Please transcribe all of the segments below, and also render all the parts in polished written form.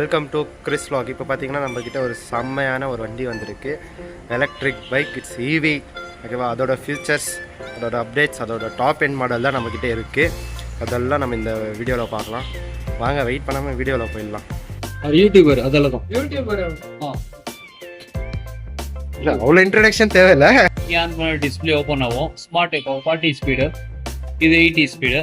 Welcome to Chris vlog. இப்போ பார்த்தீங்கன்னா நம்மக்கிட்ட ஒரு செம்மையான ஒரு வண்டி வந்திருக்கு. Electric bike, it's EV. ஓகேவா, அதோட ஃபியூச்சர்ஸ், அதோட அப்டேட்ஸ், அதோட டாப் எண்ட் மாடல் தான் நம்மக்கிட்ட இருக்குது. அதெல்லாம் நம்ம இந்த வீடியோவில் பார்க்கலாம். வாங்க, வெயிட் பண்ணாமல் வீடியோவில் போயிடலாம். யூடியூபர் அதெல்லாம் தான் யூடியூபர் இல்லை, அவ்வளோ இன்ட்ரடக்ஷன் தேவையில்லை. டிஸ்பிளே ஓப்பன் ஆகும். ஸ்மார்ட் எக்கோ 40 ஸ்பீடு, இது 80 ஸ்பீடு.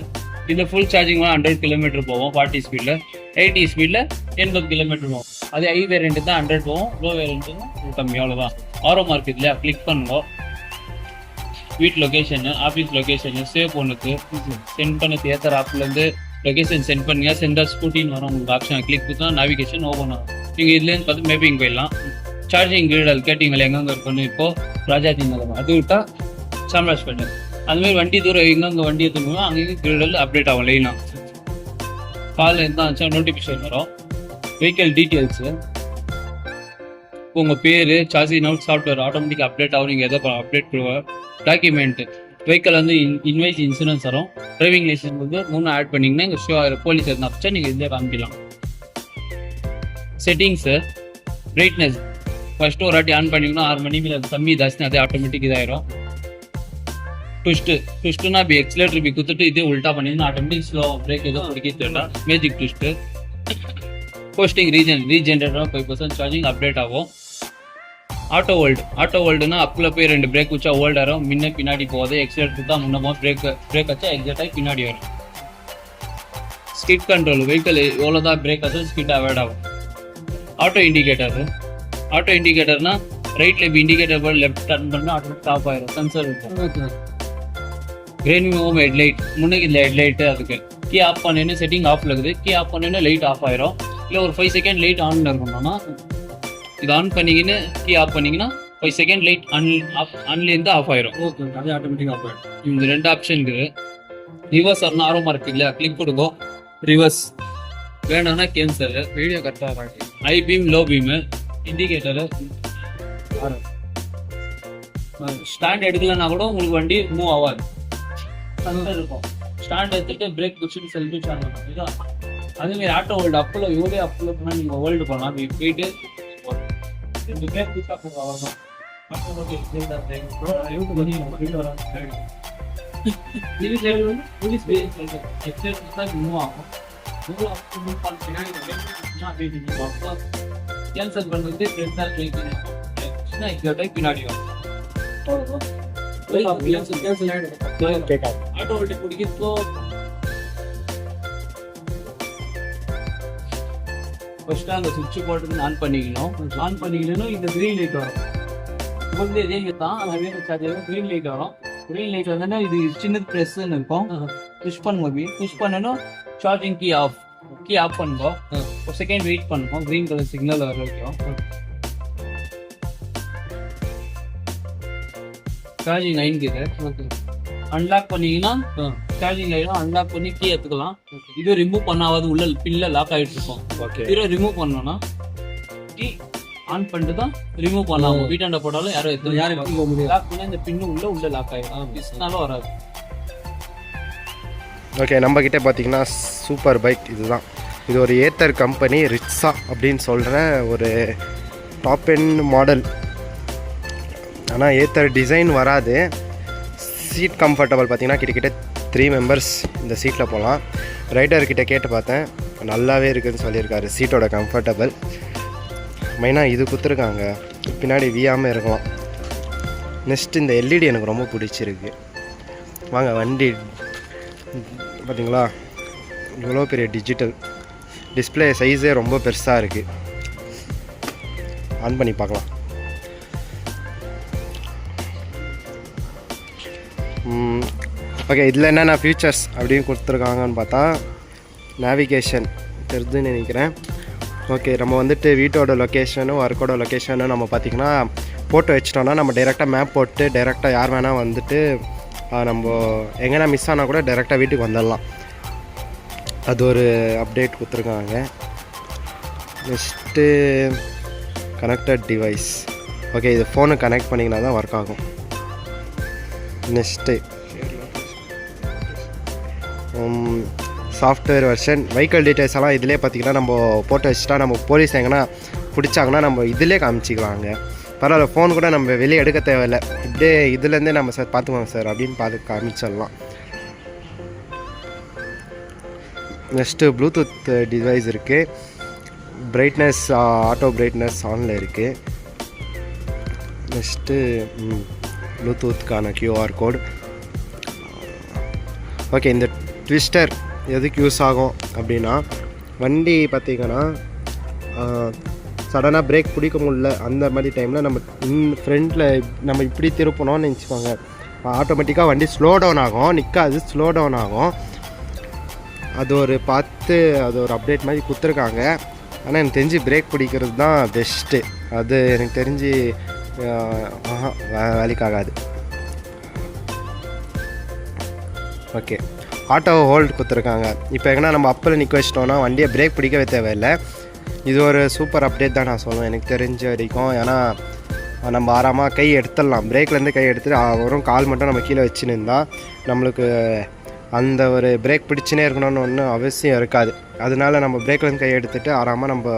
இதில் ஃபுல் சார்ஜிங் 100 கிலோமீட்டர் போவோம் 40 ஸ்பீடில். 80 ஸ்பீடில் 80 கிலோமீட்டர் போகும். அது ஹை வேரியண்ட்டு தான் 100 போகும், லோ வேரியண்ட்டு தான் கம்மி, அவ்வளோதான். ஆரோ மார்க் இல்லையா, கிளிக் பண்ணுவோம். வீட் லொக்கேஷனு, ஆஃபீஸ் லொக்கேஷனு, சேவ் பண்ணுறது, சென்ட் பண்ணது ஏத்தர் ஆப்லேருந்து லொக்கேஷன் சென்ட் பண்ணுங்க. சென்டர் ஸ்கூட்டின்னு வரும் உங்களுக்கு ஆப்ஷன். கிளிக் கொடுத்தா நேவிகேஷன் ஓப்பன் ஆகும். நீங்கள் இதுலேருந்து பார்த்து மேப்பிங் போயிடலாம். சார்ஜிங் கிரிடல் கேட்டிங்களா எங்கெங்கே இருக்கணும், இப்போது ராஜாஜி நகரம் அது விட்டால் சாம்ராஜ்பேட்டை. அதுமாதிரி வண்டி தூரம் எங்கெங்கே வண்டி எடுத்துக்கணும் அங்கேயும் கிரிடல் அப்டேட் ஆகும் லைனாக. காலில் இருந்தால் இருந்துச்சா நோட்டிஃபிகேஷன் வரும். வெஹிக்கல் டீட்டெயில்ஸு, உங்கள் பேர், charging out software automatic update ஆகும். நீங்கள் எதை அப்டேட் பண்ணுவோம். டாக்குமெண்ட்டு, வெஹிக்கல் வந்து இன்வாய்ஸ் இன்சூரன்ஸ் வரும். டிரைவிங் லைசன்ஸ் வந்து 3 ஆட் பண்ணிங்கன்னா எங்கள் ஷோ போலீஸ் எதுனா அப்பச்சா நீங்கள் இதில் காமிக்கலாம். செட்டிங்ஸு, பிரைட்னஸ் ஃபஸ்ட்டு ஒரு வாட்டி ஆன் பண்ணிங்கன்னா 6 மணி மேலே கம்மி ஜாஸ்தி அதே ஆட்டோமேட்டிக் இதாயிரும். ட்விஸ்ட்டுனா இப்போ எக்ஸலேட்டர் இப்படி குத்துட்டு இதே உல்ட்டா பண்ணிங்கன்னா ஆட்டோமேட்டிக் ஸ்லோ பிரேக் எதுவும் பிடிக்க magic twist. Posting regenerator 5% charging update ஆகும். ஆட்டோ வேர்ல்டுனா அப்பில் போய் 2 பிரேக் வச்சா ஓல்ட் ஆகும், முன்ன பின்னாடி போகுது. எக்ஸலேட்டர் தான் முன்ன போகும், பிரேக் வச்சா எக்ஸாக்டாக பின்னாடி வரும். ஸ்கிட் கண்ட்ரோல், வெஹிக்கல் எவ்வளோ தான் பிரேக் ஆகும் ஸ்கிட் அவாய்ட் ஆகும். ஆட்டோ இண்டிகேட்டர்னா ரைட்ல இப்போ இண்டிகேட்டர் போய் லெஃப்ட் டர்ன் பண்ணால் ஆட்டோமேட்டிக் ஆஃப் ஆயிரும். சென்சர் இருக்கும். கிரீன் ஹோம் ஹெட்லைட், முன்னுக்கு இந்த ஹெட்லைட்டு அதுக்கு கீ ஆஃப் பண்ணின்னு செட்டிங் ஆஃப்ல இருக்குது. கீ ஆஃப் பண்ணின்னு லைட் ஆஃப் ஆயிரும். இல்லை ஒரு 5 செகண்ட் லைட் ஆன்ல இருக்கணும்னா இது ஆன் பண்ணிக்கின்னு கீ ஆஃப் பண்ணிங்கன்னா 5 செகண்ட் லைட் ஆன்லேருந்து ஆஃப் ஆயிரும். ஓகே, அதே ஆட்டோமேட்டிக் ஆஃப் ஆயிடும். இந்த 2 ஆப்ஷன் இருக்குது. ரிவர்ஸ் வரணும், ஆர்வமாக இருக்கு இல்லையா, கிளிக் கொடுங்க. ரிவர்ஸ் வேணும்னா கேன்சல். வீடியோ கரெக்டாக high beam, low beam, indicator. Stand எடுக்கலன்னா கூட உங்களுக்கு வண்டி மூவ் ஆகாது, இருக்கும். ஸ்டாண்ட் எடுத்துட்டு பிரேக் பிடிச்சிட்டு செல்ஃபி ஸ்டாண்ட் பண்ணலாம். அதேமாதிரி ஆட்டோ வேர்ல்டு அப்பில் எவ்வளோ அப்பில் போனால் நீங்கள் வேர்ல்டு பண்ணலாம். போயிட்டு பிரேக் பிடிச்சா வரணும். மூவ் ஆகும். கேன்சல் பண்ணுறது பின்னாடி வரும். ஆட்டோ ஓல்ட் பிடிக்கிறப்போ ஃபர்ஸ்ட் அந்த சுவிட்ச் போட்டு ஆன் பண்ணிக்கணும். இந்த கிரீன் லைட் வரும். வந்து இதே தான் அதே சார்ஜர் கிரீன் லைட் வரும். கிரீன் லைட் வந்தோன்னா இது சின்னது ப்ரெஸ்ன்னு இருக்கும். புஷ் பண்ணுவோம். புஷ் பண்ணணும், சார்ஜிங் கீ ஆஃப் பண்ணுவோம். ஒரு செகண்ட் வெயிட் பண்ணுவோம், கிரீன் கலர் சிக்னல் வர வரைக்கும். சார்ஜிங் லைன்குது. அன்லாக் பண்ணிங்கன்னா சார்ஜிங் லைனும் அன்லாக் பண்ணி கீ எடுத்துக்கலாம். இது ரிமூவ் பண்ணாவது உள்ள பின்ல லாக் ஆகிட்டு இருக்கும். இதை ரிமூவ் பண்ணோம்னா கீ ஆன் பண்ணிட்டு தான் ரிமூவ் பண்ணலாம். வீட்டாண்ட போட்டாலும் யாரும் போக முடியாது. லாக் பண்ணால் இந்த பின்னு உள்ள லாக் ஆகிடும், பிஸ்னாலும் வராது. ஓகே, நம்மக்கிட்ட பார்த்தீங்கன்னா சூப்பர் பைக் இதுதான். இது ஒரு ஏத்தர் கம்பெனி ரிட்ஸா அப்படின்னு சொல்கிற ஒரு டாப் எண்ட் மாடல். ஆனால் ஏத்தர் டிசைன் வராது. சீட் கம்ஃபர்டபுள் பார்த்தீங்கன்னா கிட்டத்தட்ட 3 மெம்பர்ஸ் இந்த சீட்டில் போகலாம். ரைடர்கிட்ட கேட்டு பார்த்தேன், நல்லாவே இருக்குதுன்னு சொல்லியிருக்காரு. சீட்டோட கம்ஃபர்டபுள் மெயினாக இது கொடுத்துருக்காங்க, பின்னாடி வீயாமல் இருக்கலாம். நெக்ஸ்ட் இந்த எல்இடி எனக்கு ரொம்ப பிடிச்சிருக்கு. வாங்க, வண்டி பார்த்தீங்களா இவ்வளோ பெரிய டிஜிட்டல் டிஸ்பிளே, சைஸே ரொம்ப பெருசாக இருக்குது. ஆன் பண்ணி பார்க்கலாம். ஓகே, இதில் என்னென்ன ஃபீச்சர்ஸ் அப்படின்னு கொடுத்துருக்காங்கன்னு பார்த்தா நேவிகேஷன் தெரிஞ்சுன்னு நினைக்கிறேன். ஓகே, நம்ம வந்துட்டு வீட்டோட லொக்கேஷனும் ஒர்க்கோட லொக்கேஷனும் நம்ம பார்த்திங்கன்னா போட்டு வச்சிட்டோம்னா நம்ம டைரெக்டாக மேப் போட்டு டைரெக்டாக யார் வேணால் வந்துட்டு நம்ம எங்கன்னா மிஸ் ஆனால் கூட டைரெக்டாக வீட்டுக்கு வந்துடலாம். அது ஒரு அப்டேட் கொடுத்துருக்காங்க. Next connected device. ஓகே, இது ஃபோனு கனெக்ட் பண்ணிங்கன்னா தான் ஒர்க் ஆகும். Next software version. Vehicle details எல்லாம் இதிலே பார்த்திங்கன்னா நம்ம போட்டு வச்சுட்டா நம்ம போலீஸ் எங்கன்னா பிடிச்சாங்கன்னா நம்ம இதிலே காமிச்சிக்கலாங்க. பரவாயில்ல, ஃபோன் கூட நம்ம வெளியே எடுக்க தேவையில்லை, இப்படியே இதுலேருந்தே நம்ம சார் பார்த்துக்கோங்க சார் அப்படின்னு பார்த்து காமிச்சிடலாம். நெக்ஸ்ட்டு ப்ளூடூத் டிவைஸ் இருக்குது. பிரைட்னஸ் ஆட்டோ பிரைட்னஸ் ஆனில் இருக்குது. நெக்ஸ்ட்டு ப்ளூடூத்துக்கான QR கோட். ஓகே, இந்த ட்விஸ்டர் எதுக்கு யூஸ் ஆகும் அப்படின்னா, வண்டி பார்த்திங்கன்னா சடனாக பிரேக் பிடிக்க முடியல அந்த மாதிரி டைமில் நம்ம ஃப்ரண்ட்டில் நம்ம இப்படி திருப்பணும்னு நினச்சிக்கோங்க, ஆட்டோமேட்டிக்காக வண்டி ஸ்லோ டவுன் ஆகும், நிற்காது, ஸ்லோ டவுன் ஆகும். அது ஒரு அப்டேட் மாதிரி கொடுத்துருக்காங்க. ஆனால் எனக்கு தெரிஞ்சு பிரேக் பிடிக்கிறது தான் பெஸ்ட்டு. அது எனக்கு தெரிஞ்சு வேலைக்காகாது. ஓகே, ஆட்டோ ஹோல்டு கொடுத்துருக்காங்க. இப்போ எங்கன்னா நம்ம அப்பில் நிற்க வச்சிட்டோன்னா வண்டியை பிரேக் பிடிக்கவே தேவையில்லை. இது ஒரு சூப்பர் அப்டேட் தான் நான் சொல்லுவேன் எனக்கு தெரிஞ்ச வரைக்கும். ஏன்னா நம்ம ஆறாமல் கை எடுத்துடலாம், பிரேக்லேருந்து கை எடுத்துட்டு வரும், கால் மட்டும் நம்ம கீழே வச்சுன்னு இருந்தால் நம்மளுக்கு அந்த ஒரு பிரேக் பிடிச்சினே இருக்கணும்னு ஒன்றும் அவசியம் இருக்காது. அதனால நம்ம பிரேக்லேருந்து கை எடுத்துகிட்டு ஆறாமல் நம்ம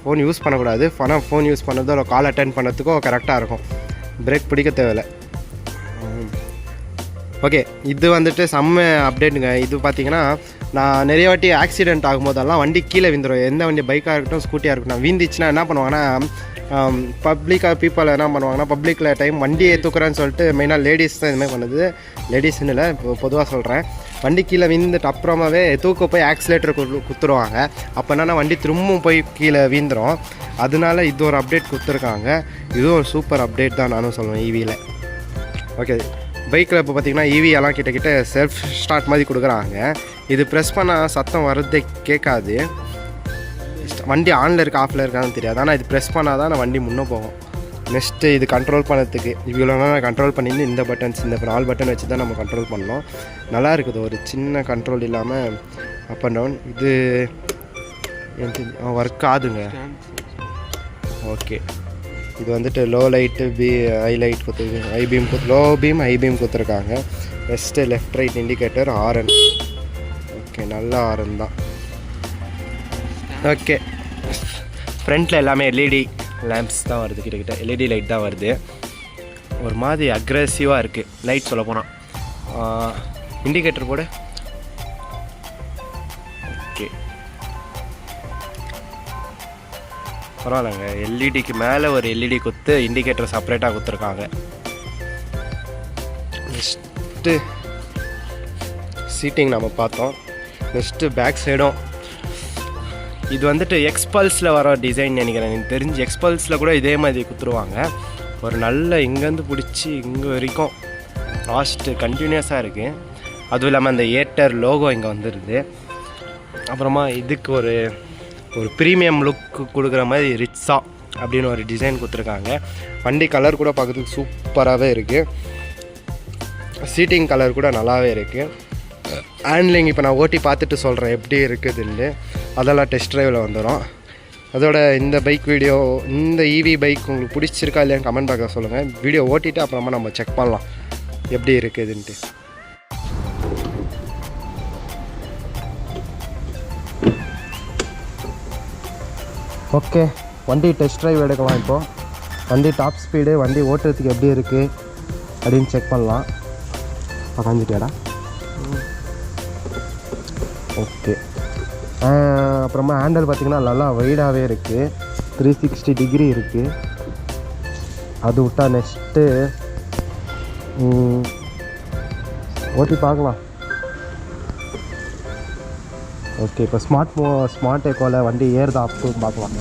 ஃபோன் யூஸ் பண்ணக்கூடாது. ஆனால் ஃபோன் யூஸ் பண்ணுறதோ இல்லை கால் அட்டென்ட் பண்ணுறதுக்கோ கரெக்டாக இருக்கும், பிரேக் பிடிக்க தேவையில்லை. ஓகே, இது வந்துட்டு செம்ம அப்டேட்டுங்க. இது பார்த்திங்கன்னா நான் நிறைய வாட்டி ஆக்சிடெண்ட் ஆகும்போதெல்லாம் வண்டி கீழே விந்துடும். எந்த வண்டி பைக்காக இருக்கட்டும் ஸ்கூட்டியாக இருக்கட்டும், வீந்துச்சுன்னா என்ன பண்ணுவாங்கன்னா பப்ளிக்காக என்ன பண்ணுவாங்கன்னா பப்ளிக்கில் டைம் வண்டியை தூக்குறேன்னு சொல்லிட்டு மெயினாக லேடிஸ் தான் இதுமாதிரி பண்ணுது. லேடிஸ்ன்னு இல்லை, பொதுவாக சொல்கிறேன். வண்டி கீழே விழுந்துட்டு அப்புறமாவே தூக்க போய் ஆக்சிலேட்டர் குத்துருவாங்க. அப்போ என்னென்னா வண்டி திரும்பவும் போய் கீழே வீந்துடும். அதனால இது ஒரு அப்டேட் கொடுத்துருக்காங்க. இதுவும் ஒரு சூப்பர் அப்டேட் தான் நானும் சொல்லுவேன் ஈவியில். ஓகே, பைக்கில் இப்போ பார்த்திங்கன்னா ஈவியெல்லாம் கிட்ட செல்ஃப் ஸ்டார்ட் மாதிரி கொடுக்குறாங்க. இது ப்ரெஸ் பண்ணால் சத்தம் வர்றதே கேட்காது. வண்டி ஆனில் இருக்கா ஆஃபில் இருக்கான்னு தெரியாது, ஆனால் இது ப்ரெஸ் பண்ணால் தான் வண்டி முன்னே போகும். நெக்ஸ்ட்டு இது கண்ட்ரோல் பண்ணுறதுக்கு இவ்வளோ நான் கண்ட்ரோல் பண்ணிட்டு இந்த 4 பட்டன் வச்சு தான் நம்ம கண்ட்ரோல் பண்ணோம். நல்லா இருக்குது, ஒரு சின்ன கண்ட்ரோல் இல்லாமல் அப் அண்ட் டவுன். இது ஒர்க் ஆகுதுங்க. ஓகே, இது வந்துட்டு லோ லைட்டு ஹை லைட் கொடுத்துருக்கு, high beam low beam high beam கொடுத்துருக்காங்க. Next left right indicator, horn. Okay, நல்ல ஹாரன் தான். ஓகே, ஃப்ரண்ட்டில் எல்லாமே எல்இடி லேம்ப்ஸ் தான் வருது, கிட்டக்கிட்ட எல்இடி லைட் தான் வருது. ஒரு மாதிரி அக்ரெசிவாக இருக்குது லைட் சொல்ல போனால். இண்டிகேட்டர் போடு. ஓகே, பரவாயில்லைங்க, எல்இடிக்கு மேலே ஒரு எல்இடி கொடுத்து இண்டிகேட்டர் செப்பரேட்டாக கொடுத்துருக்காங்க. நெக்ஸ்ட்டு சீட்டிங் நம்ம பார்த்தோம். நெக்ஸ்ட்டு பேக் சைடும் இது வந்துட்டு எக்ஸ்பல்ஸில் வர டிசைன் நினைக்கிறேன். எனக்கு தெரிஞ்சு எக்ஸ்பல்ஸில் கூட இதே மாதிரி கொடுத்துருவாங்க. ஒரு நல்ல இங்கேருந்து பிடிச்சி இங்கே வரைக்கும் லாஸ்ட்டு கண்டினியூஸாக இருக்குது. அதுவும் இல்லாமல் அந்த ஏர்டெல் லோகோ இங்கே வந்துடுது. அப்புறமா இதுக்கு ஒரு ப்ரீமியம் லுக் கொடுக்குற மாதிரி ரிட்ஸா அப்படின்னு ஒரு டிசைன் கொடுத்துருக்காங்க. வண்டி கலர் கூட பார்க்குறதுக்கு சூப்பராகவே இருக்குது. சீட்டிங் கலர் கூட நல்லாவே இருக்குது. ஹேண்ட்லிங் இப்போ நான் ஓட்டி பார்த்துட்டு சொல்கிறேன் எப்படி இருக்குதுன்னு. அதெல்லாம் டெஸ்ட் ட்ரைவில் வந்துடும். அதோட இந்த பைக் வீடியோ, இந்த ஈவி பைக் உங்களுக்கு பிடிச்சிருக்கா இல்லையான்னு கமெண்ட் பாக்ஸில் சொல்லுங்கள். வீடியோ ஓட்டிட்டு அப்புறமா நம்ம செக் பண்ணலாம் எப்படி இருக்குதுன்ட்டு. ஓகே, வண்டி டெஸ்ட் ட்ரைவ் எடுக்கலாம். இப்போது வண்டி டாப் ஸ்பீடு, வண்டி ஓட்டுறதுக்கு எப்படி இருக்குது அப்படின்னு செக் பண்ணலாம். உக்காந்துட்டியாடா? ஓகே, அப்புறமா ஹேண்டில் பார்த்திங்கன்னா நல்லா வைடாகவே இருக்குது, 360 டிகிரி இருக்குது. அது விட்டா நெக்ஸ்ட்டு ஓட்டி பார்க்கலாம். ஓகே, இப்போ ஸ்மார்ட் எக்கோவில் வண்டி ஏறுதா அப்படின்னு பார்க்கலாம்.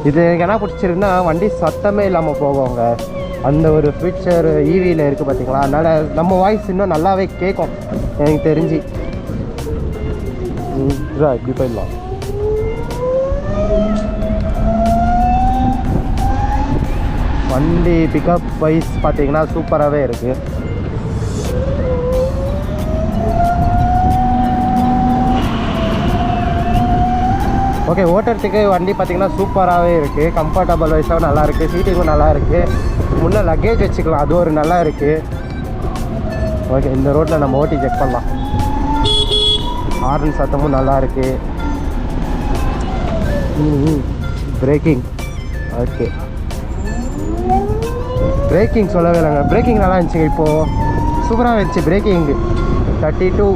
இது எனக்கு என்ன பிடிச்சிருக்குன்னா வண்டி சத்தமே இல்லாமல் போவாங்க. அந்த ஒரு ஃபீச்சர் ஈவியில் இருக்குது பார்த்திங்களா. அதனால் நம்ம வாய்ஸ் இன்னும் நல்லாவே கேட்கும் எனக்கு தெரிஞ்சு. இப்படி போயிடலாம். வண்டி பிக்கப் வைஸ் பார்த்தீங்கன்னா சூப்பராகவே இருக்குது. ஓகே, ஓட்டுறதுக்கு வண்டி பார்த்திங்கன்னா சூப்பராகவே இருக்குது. கம்ஃபர்டபுள் வைஸாகவும் நல்லா இருக்குது, சீட்டிங்கும் நல்லா இருக்குது. முன்னே லக்கேஜ் வச்சுக்கலாம், அது ஒரு நல்லா இருக்குது. ஓகே, இந்த ரோட்டில் நம்ம ஓட்டி செக் பண்ணலாம். ஹார்ன் சத்தமும் நல்லா இருக்குது. பிரேக்கிங் ஓகே, பிரேக்கிங் சொல்லவே இல்லைங்க, பிரேக்கிங் நல்லா இருந்துச்சுங்க. இப்போது சூப்பராக இருந்துச்சு பிரேக்கிங். 32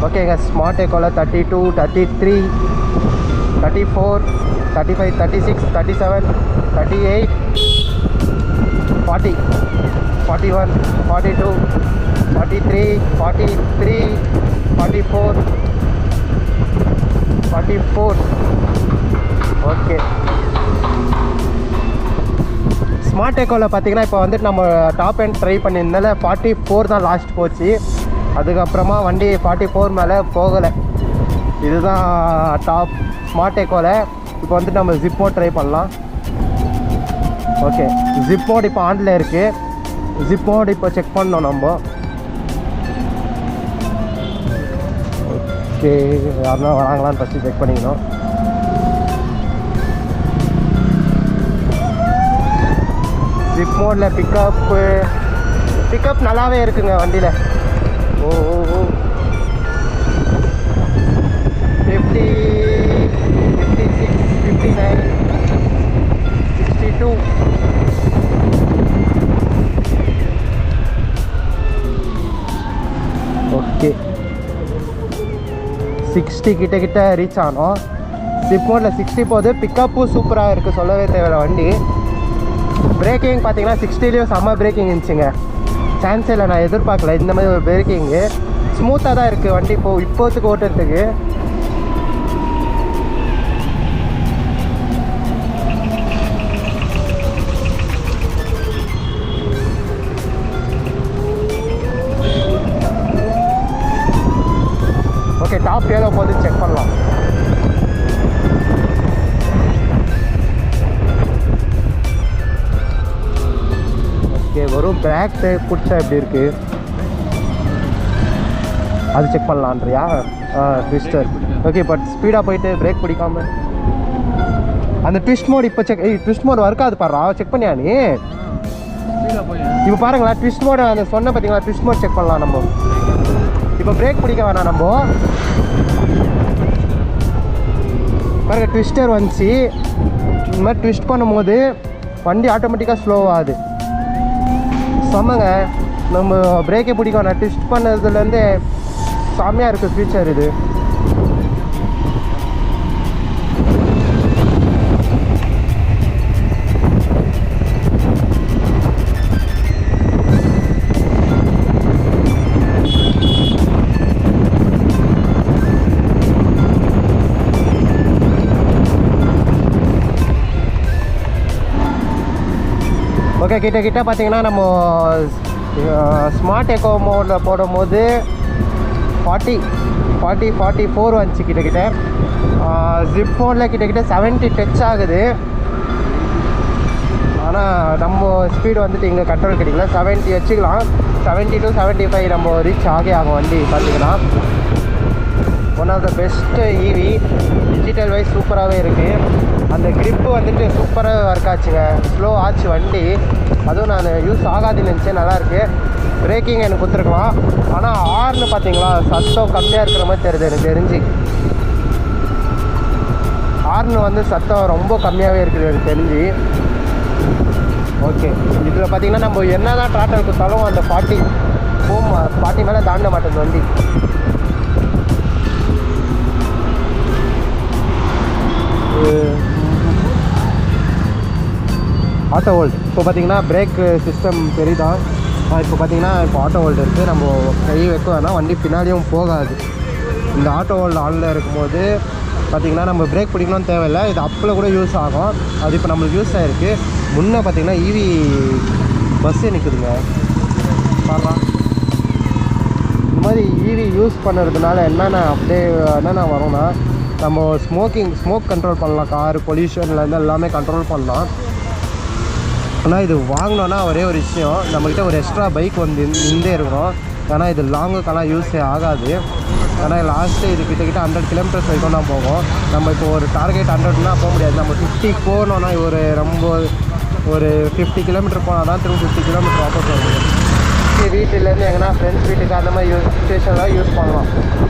ஓகேங்க. Smart எக்கோவில் 32, 33, 34, 35, 36, 37, 38, 40, 41, 42, 43, 44, 44 okay. ஸ்மார்ட் எக்கோவில் பார்த்தீங்கன்னா இப்போ வந்துட்டு நம்ம டாப் எண்ட் ட்ரை பண்ணியிருந்தால 44 தான் லாஸ்ட் போச்சு. அதுக்கப்புறமா வண்டி 44 மேலே போகலை. இதுதான் டாப் ஸ்மார்ட் எக்கோவில். இப்போ வந்துட்டு நம்ம ஜிப் மோட் ட்ரை பண்ணலாம். ஓகே, ஜிப் மோட் இப்போ ஆனில் இருக்குது. ஜிப் மோட் இப்போ செக் பண்ணோம் நம்ம. ஓகே, யாருன்னா வராங்களான்னு ஃபஸ்ட்டு செக் பண்ணிக்கணும். ஜிப் மோடில் பிக்கப் நல்லாவே இருக்குங்க வண்டியில். ஓ ஓ ஓ 50, 56, 59, 62. ஓகே, 60 கிட்ட ரீச் ஆனோம். ஜிப் மோடில் 60 போகுது. பிக்கப்பும் சூப்பராக இருக்குது, சொல்லவே தேவையில்ல வண்டி. பிரேக்கிங் பார்த்தீங்கன்னா 60லேயும் செம்ம பிரேக்கிங் இருந்துச்சுங்க. சான்ஸே இல்லை, நான் எதிர்பார்க்கல இந்த மாதிரி ஒரு பிரேக்கிங்கு. ஸ்மூத்தாக தான் இருக்குது வண்டி இப்போத்துக்கு ஓட்டுறதுக்கு. ஓகே, டாப் ஏதோ போது செக் பண்ணலாம். ஓகே, வெறும் பேக் டைப் பிடிச்சா எப்படி இருக்குது அது செக் பண்ணலான்றியா? Twister okay. பட் ஸ்பீடாக போயிட்டு பிரேக் பிடிக்காம அந்த ட்விஸ்ட் மோட் இப்போ ட்விஸ்ட் மோட் ஒர்க்காது பாடுறா, செக் பண்ணியா நீ? இப்போ பாருங்களா ட்விஸ்ட் மோட் அந்த சொன்ன பார்த்தீங்களா, ட்விஸ்ட் மோட் செக் பண்ணலாம் நம்ம. இப்போ பிரேக் பிடிக்க வேணாம் நம்ம. பாருங்க ட்விஸ்டர் வந்துச்சு. இந்த மாதிரி ட்விஸ்ட் பண்ணும்போது வண்டி ஆட்டோமேட்டிக்காக ஸ்லோவாகுது. செம்மங்க. நம்ம பிரேக்கே பிடிக்க வேணாம், ட்விஸ்ட் பண்ணதுலேருந்து செம்மையாக இருக்குது ஃபியூச்சர் இது. ஓகே, கிட்ட பார்த்தீங்கன்னா நம்ம ஸ்மார்ட் எக்கோ மோடில் போடும்போது 40, 44 வந்துச்சு கிட்ட. ஜிப் மோடில் கிட்ட 70 டச் ஆகுது. ஆனால் நம்ம ஸ்பீடு வந்துட்டு இங்கே கண்ட்ரோல் கிடைக்கல. 70 வச்சுக்கலாம். 70 to 75 நம்ம ரீச் ஆகும் வண்டி. பார்த்தீங்கன்னா one of the best EV. Digital wise சூப்பராகவே இருக்குது. அந்த க்ரிப்பு வந்துட்டு சூப்பராக ஒர்க் ஆச்சுங்க. ஸ்லோ ஆச்சு வண்டி. அதுவும் நான் யூஸ் ஆகாதுன்னு நினச்சேன். நல்லாயிருக்கு. பிரேக்கிங் எனக்கு கொடுத்துருக்கலாம். ஆனால் ஹார்னு பார்த்தீங்களா சத்தம் கம்மியாக இருக்கிற மாதிரி தெரியுது எனக்கு தெரிஞ்சு. ஹார்னு வந்து சத்தம் ரொம்ப கம்மியாகவே இருக்குது எனக்கு தெரிஞ்சு. ஓகே, இதில் பார்த்தீங்கன்னா நம்ம என்ன தான் ட்ராக்டர் கொடுத்தாலும் அந்த 40 மேலே தாண்ட மாட்டேங்குது வண்டி. ஆட்டோ ஹோல்ட் இப்போ பார்த்தீங்கன்னா பிரேக் சிஸ்டம் தெரியுதா? இப்போ பார்த்தீங்கன்னா இப்போ ஆட்டோ ஹோல்டு இருக்குது. நம்ம கை வைக்க வேணால் வண்டி பின்னாடியும் போகாது. இந்த ஆட்டோ ஹோல்டு ஆனில் இருக்கும்போது பார்த்திங்கன்னா நம்ம பிரேக் பிடிக்கணும்னு தேவையில்லை. இது அப்பில் கூட யூஸ் ஆகும். அது இப்போ நம்மளுக்கு யூஸ் ஆகிருக்கு. முன்னே பார்த்திங்கன்னா ஈவி பஸ்ஸே நிற்குதுங்க. பார்க்கலாம் இந்த மாதிரி ஈவி யூஸ் பண்ணுறதுனால என்னென்ன வரும்னா நம்ம ஸ்மோக் கண்ட்ரோல் பண்ணலாம். கார் பொல்யூஷன்லேருந்து எல்லாமே கண்ட்ரோல் பண்ணலாம். ஆனால் இது வாங்கினோன்னா ஒரே ஒரு விஷயம், நம்மக்கிட்ட ஒரு எக்ஸ்ட்ரா பைக் வந்து நின்றே இருக்கணும். ஏன்னா இது லாங்குக்கெல்லாம் யூஸே ஆகாது. ஏன்னா லாஸ்ட்டு இது கிட்ட 100 கிலோமீட்டர்ஸ் வரைக்கும் தான் போகும். நம்ம இப்போ ஒரு டார்கெட் 100னா போக முடியாது. நம்ம 50 போனோன்னா ஒரு 50 கிலோமீட்டர் போனால் தான் திரும்ப 50 கிலோமீட்டர் வாபஸ் வர முடியும். வேலைக்கு வீட்டிலேருந்து எங்கன்னா ஃப்ரெண்ட்ஸ் வீட்டுக்கு அந்த மாதிரி ஸ்டேஷன்லாம் யூஸ் பண்ணலாம்.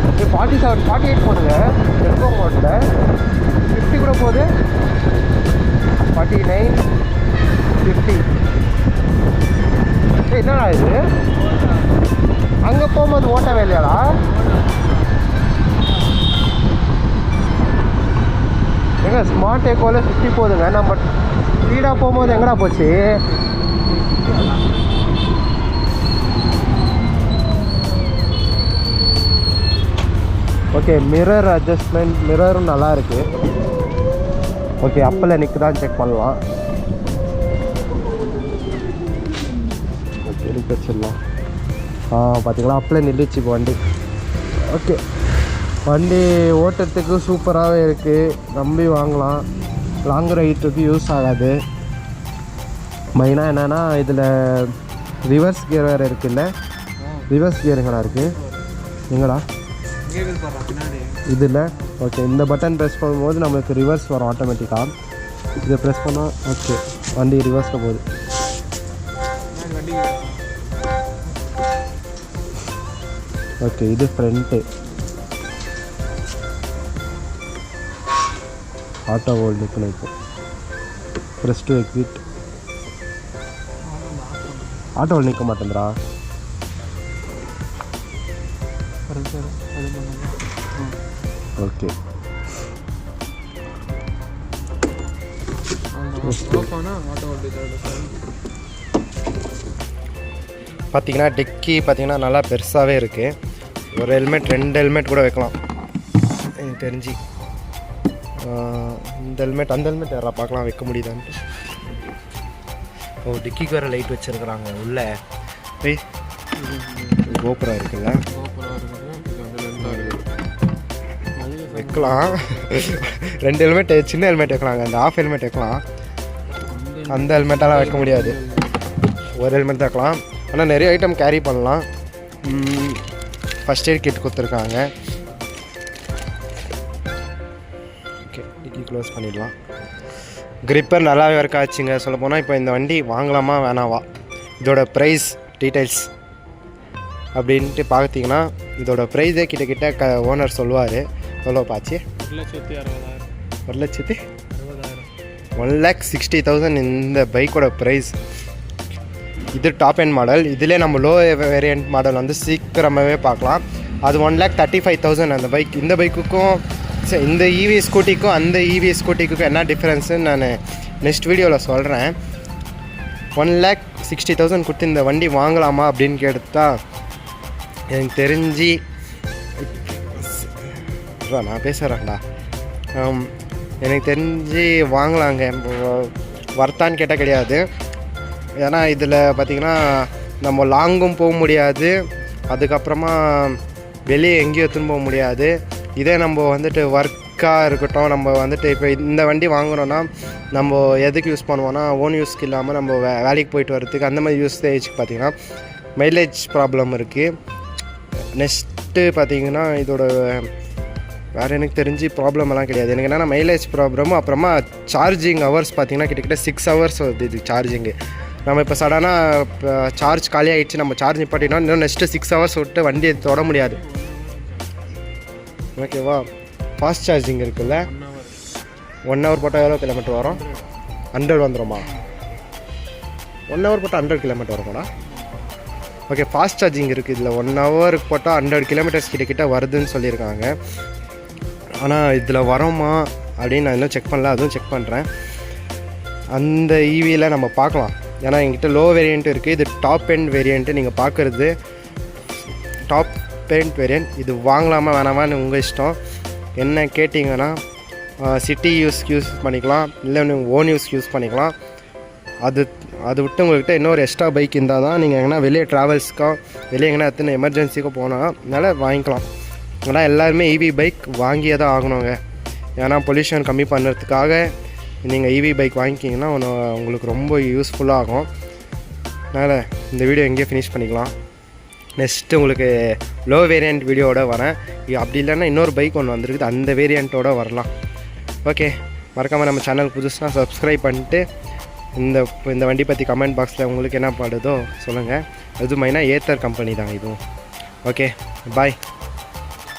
இது 47 48 போகுதுங்க எக்கோ மோட்டில். 50 கூட போகுது. 49 50. என்னடா இது அங்கே போகும்போது ஓட்டவே இல்லையாடா? எங்க ஸ்மார்ட் எக்கோவில் 50 போகுதுங்க. நம்ம ஸ்பீடாக போகும்போது எங்கடா போச்சு? ஓகே, மிரர் அட்ஜஸ்ட்மெண்ட் மிரரும் நல்லா இருக்குது. ஓகே, அப்போல நிற்குதான் செக் பண்ணலாம். ஓகே, நிற்க வச்சிடலாம். பார்த்தீங்களா அப்போல நின்றுச்சு இப்போ வண்டி. ஓகே, வண்டி ஓட்டுறதுக்கு சூப்பராகவே இருக்குது. நம்பி வாங்கலாம். லாங் ரைட்டுக்கு யூஸ் ஆகாது. மெயினாக என்னென்னா இதில் ரிவர்ஸ் கியர் வேறு இருக்குல்ல. ரிவர்ஸ் கியர் எங்கடா இருக்குது? எங்கடா இதில்? ஓகே, இந்த பட்டன் ப்ரெஸ் பண்ணும்போது நம்மளுக்கு ரிவர்ஸ் வரும் ஆட்டோமேட்டிக்காக. இதை ப்ரெஸ் பண்ணால் ஓகே வண்டி ரிவர்ஸில் போகுது. ஓகே, இது ஃப்ரண்ட்டு. ஆட்டோ ஹோல்டு நிற்கணும். இப்போ press to exit. Auto hold நிற்க மாட்டேங்கிறா. ஓகே, பார்த்தீங்கன்னா டெக்கி பார்த்தீங்கன்னா நல்லா பெருசாகவே இருக்குது. ஒரு ஹெல்மெட் 2 ஹெல்மெட் கூட வைக்கலாம் எனக்கு தெரிஞ்சு. இந்த ஹெல்மெட் அந்த ஹெல்மெட் யாரா பார்க்கலாம் வைக்க முடியுதான்ட்டு. ஓ, டிக்கிக்கு வேறு லைட் வச்சுருக்குறாங்க உள்ளே. கோபுரம் இருக்குல்ல, வைக்கலாம். 2 ஹெல்மெட், சின்ன ஹெல்மெட் வைக்கலாங்க. அந்த ஆஃப் ஹெல்மெட் வைக்கலாம். அந்த ஹெல்மெட்டெல்லாம் வைக்க முடியாது. ஒரு ஹெல்மெட் வைக்கலாம். ஆனால் நிறைய ஐட்டம் கேரி பண்ணலாம். ஃபஸ்ட் எய்ட் கிட் கொடுத்துருக்காங்க. ஓகே, டிக்கி க்ளோஸ் பண்ணிடலாம். கிரிப்பர் நல்லாவே ஒர்க் ஆச்சுங்க. சொல்ல போனால் இப்போ இந்த வண்டி வாங்கலாமா வேணாவா, இதோட ப்ரைஸ் டீட்டெயில்ஸ் அப்படின்ட்டு பார்த்தீங்கன்னா இதோட ப்ரைஸே கிட்ட ஓனர் சொல்லுவார். எவ்வளோ பாச்சு? 1,60,000 இந்த பைக்கோட ப்ரைஸ். இது டாப் எண்ட் மாடல். இதிலே நம்ம லோ வேரியண்ட் மாடல் வந்து சீக்கிரமாகவே பார்க்கலாம். அது 1,35,000 அந்த பைக். இந்த பைக்குக்கும் இந்த இவி ஸ்கூட்டிக்கும் அந்த இவி ஸ்கூட்டிக்கும் என்ன டிஃப்ரென்ஸுன்னு நான் நெக்ஸ்ட் வீடியோவில் சொல்கிறேன். 1,60,000 கொடுத்து இந்த வண்டி வாங்கலாமா அப்படின்னு கேட்டால் எனக்கு தெரிஞ்சு நான் பேசுகிறேன்டா, எனக்கு தெரிஞ்சு வாங்கலாங்க. வர்த்தான்னு கேட்டால் கிடையாது. ஏன்னா இதில் பார்த்திங்கன்னா நம்ம லாங்கும் போக முடியாது, அதுக்கப்புறமா வெளியே எங்கேயும் எடுத்துன்னு போக முடியாது. இதே நம்ம வந்துட்டு ஒர்க்காக இருக்கட்டும், நம்ம வந்துட்டு இப்போ இந்த வண்டி வாங்குகிறோன்னா நம்ம எதுக்கு யூஸ் பண்ணுவோன்னா ஓன் யூஸ்க்கு இல்லாமல் நம்ம வேலைக்கு போயிட்டு வரதுக்கு அந்த மாதிரி யூஸேஜுக்கு பார்த்திங்கன்னா மைலேஜ் ப்ராப்ளம் இருக்குது. நெக்ஸ்ட்டு பார்த்திங்கன்னா இதோட வேறு எனக்கு தெரிஞ்சு ப்ராப்ளம் எல்லாம் கிடையாது. எனக்கு என்னென்னா மைலேஜ் ப்ராப்ளமும் அப்புறமா சார்ஜிங் ஹவர்ஸ் பார்த்திங்கன்னா கிட்டத்தட்ட 6 ஹவர்ஸ் வருது இது சார்ஜிங்கு. நம்ம இப்போ சடனாக இப்போ சார்ஜ் காலி ஆகிடுச்சு, நம்ம சார்ஜ் நிப்பாட்டினா இன்னும் நெக்ஸ்ட்டு 6 ஹவர்ஸ் விட்டு வண்டியை தொட முடியாது. ஓகேவா? ஃபாஸ்ட் சார்ஜிங் இருக்குல்ல, 1 ஹவர் போட்டால் எவ்வளோ கிலோமீட்டர் வரும்? 100 வந்துடுமா? 1 ஹவர் போட்டால் 100 கிலோமீட்டர் வருமாடா? ஓகே, ஃபாஸ்ட் சார்ஜிங் இருக்குது இதில். 1 ஹவருக்கு போட்டால் 100 கிலோமீட்டர்ஸ் கிட்ட வருதுன்னு சொல்லியிருக்காங்க. ஆனால் இதில் வரோமா அப்படின்னு நான் இன்னும் செக் பண்ணல, அதுவும் செக் பண்ணுறேன். அந்த ஈவியில் நம்ம பார்க்கலாம். ஏன்னா என்கிட்ட லோ வேரியண்ட்டு இருக்குது, இது டாப் எண்ட் வேரியண்ட்டு. நீங்கள் பார்க்குறது டாப் எண்ட் வேரியண்ட். இது வாங்கலாமா வேணாமான்னு உங்கள் இஷ்டம். என்ன கேட்டிங்கன்னா சிட்டி யூஸ் பண்ணிக்கலாம், இல்லை நீங்கள் ஓன் யூஸ் பண்ணிக்கலாம். அது விட்டு உங்கள்கிட்ட இன்னொரு எக்ஸ்ட்ரா பைக் இருந்தால் தான் நீங்கள் எங்கன்னா வெளியே ட்ராவல்ஸ்க்கோ வெளியே எங்கன்னா எத்தனை எமர்ஜென்சிக்கோ போனால் அதனால் வாங்கிக்கலாம். ஆனால் எல்லாருமே இவி பைக் வாங்கியே தான் ஆகணுங்க. ஏன்னா பொல்யூஷன் கம்மி பண்ணுறதுக்காக நீங்கள் இவி பைக் வாங்கிக்கிங்கன்னா உங்களுக்கு ரொம்ப யூஸ்ஃபுல்லாக ஆகும். அதனால் இந்த வீடியோ எங்கேயே ஃபினிஷ் பண்ணிக்கலாம். நெக்ஸ்ட்டு உங்களுக்கு லோ வேரியண்ட் வீடியோவோட வரேன். அப்படி இல்லைன்னா இன்னொரு பைக் ஒன்று வந்துருக்குது, அந்த வேரியண்ட்டோடு வரலாம். ஓகே, மறக்காமல் நம்ம சேனல் புதுசுனா சப்ஸ்கிரைப் பண்ணிட்டு இந்த வண்டி பற்றி கமெண்ட் பாக்ஸில் உங்களுக்கு என்ன பாடுதோ சொல்லுங்கள். அது மெயினாக ஏத்தர் கம்பெனி தான் இதுவும். Okay bye.